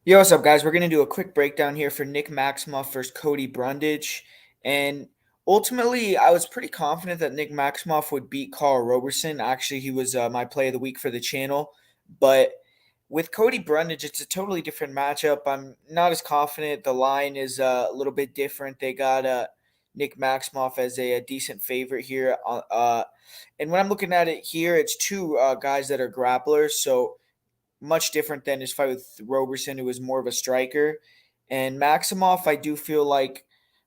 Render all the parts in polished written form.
Yo, what's up, guys? We're going to do a quick breakdown here for Nick Maximov versus Cody Brundage. And ultimately, I was pretty confident that Nick Maximov would beat Carl Roberson. Actually, he was my play of the week for the channel. But with Cody Brundage, it's a totally different matchup. I'm not as confident. The line is a little bit different. They got Nick Maximov as a decent favorite here. And when I'm looking at it here, it's two guys that are grapplers. So much different than his fight with Roberson, who was more of a striker. And Maximov, I do feel like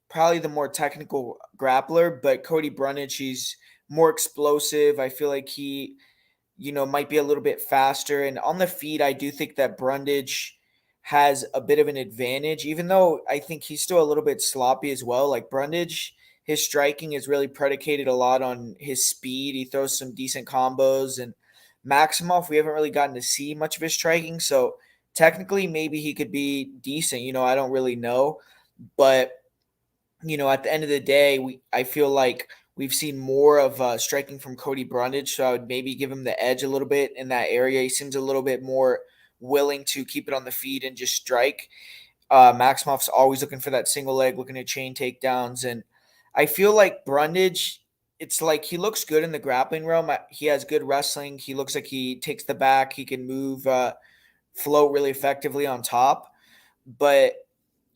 probably the more technical grappler, but Cody Brundage, he's more explosive. I feel like he, might be a little bit faster. And on the feet, I do think that Brundage has a bit of an advantage, even though I think he's still a little bit sloppy as well. Like Brundage, his striking is really predicated a lot on his speed. He throws some decent combos, and Maximov, we haven't really gotten to see much of his striking, so technically maybe he could be decent. I don't really know, but at the end of the day, I feel like we've seen more of striking from Cody Brundage, so I would maybe give him the edge a little bit in that area. He seems a little bit more willing to keep it on the feet and just strike. Maximov's always looking for that single leg, looking at chain takedowns, and I feel like Brundage, it's like he looks good in the grappling realm. He has good wrestling. He looks like he takes the back. He can move, float really effectively on top, but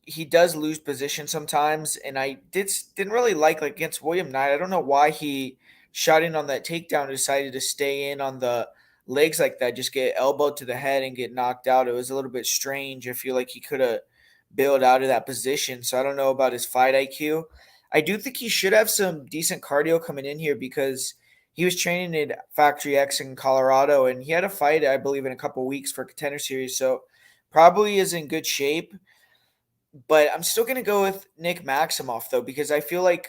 he does lose position sometimes. And I didn't really like against William Knight. I don't know why he shot in on that takedown and decided to stay in on the legs like that, just get elbowed to the head and get knocked out. It was a little bit strange. I feel like he could have bailed out of that position. So I don't know about his fight IQ. I do think he should have some decent cardio coming in here because he was training at Factory X in Colorado and he had a fight, I believe, in a couple weeks for Contender Series. So probably is in good shape. But I'm still going to go with Nick Maximov, though, because I feel like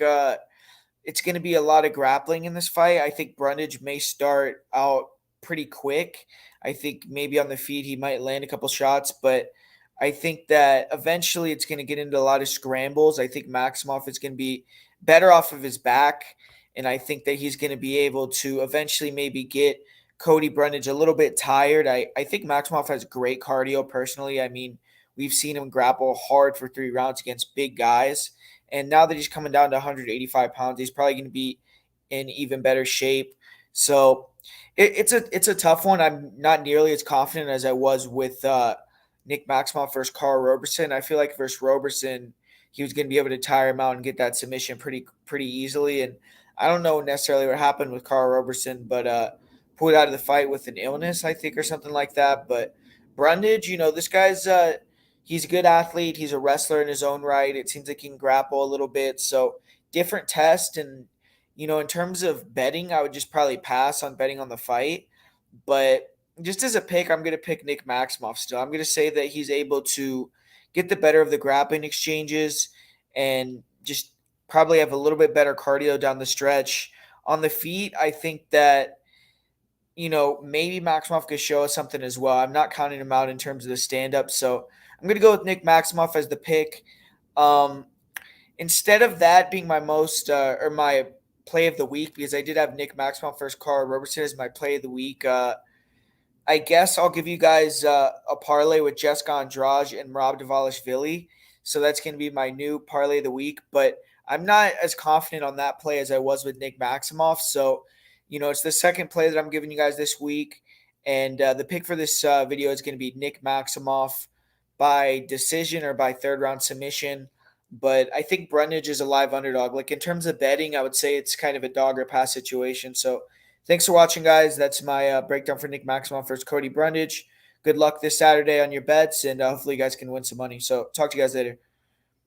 it's going to be a lot of grappling in this fight. I think Brundage may start out pretty quick. I think maybe on the feet he might land a couple shots, but I think that eventually it's going to get into a lot of scrambles. I think Maximov is going to be better off of his back, and I think that he's going to be able to eventually maybe get Cody Brundage a little bit tired. I think Maximov has great cardio personally. I mean, we've seen him grapple hard for 3 rounds against big guys. And now that he's coming down to 185 pounds, he's probably going to be in even better shape. So it's a tough one. I'm not nearly as confident as I was with Nick Maximov versus Carl Roberson. I feel like versus Roberson, he was going to be able to tire him out and get that submission pretty easily. And I don't know necessarily what happened with Carl Roberson, but pulled out of the fight with an illness, I think, or something like that. But Brundage, this guy's he's a good athlete. He's a wrestler in his own right. It seems like he can grapple a little bit. So different test. And, in terms of betting, I would just probably pass on betting on the fight. But just as a pick, I'm going to pick Nick Maximov still. I'm going to say that he's able to get the better of the grappling exchanges and just probably have a little bit better cardio down the stretch. On the feet, I think that, maybe Maximov could show us something as well. I'm not counting him out in terms of the stand-up. So I'm going to go with Nick Maximov as the pick. Um, Instead of that being my most or my play of the week, because I did have Nick Maximov versus Carl Roberson as my play of the week, I guess I'll give you guys a parlay with Jessica Andrade and Rob Davalishvili. So that's going to be my new parlay of the week. But I'm not as confident on that play as I was with Nick Maximov. So, it's the second play that I'm giving you guys this week. And the pick for this video is going to be Nick Maximov by decision or by third round submission. But I think Brundage is a live underdog. Like in terms of betting, I would say it's kind of a dog or pass situation. So thanks for watching, guys. That's my breakdown for Nick Maximov versus Cody Brundage. Good luck this Saturday on your bets, and hopefully you guys can win some money. So talk to you guys later.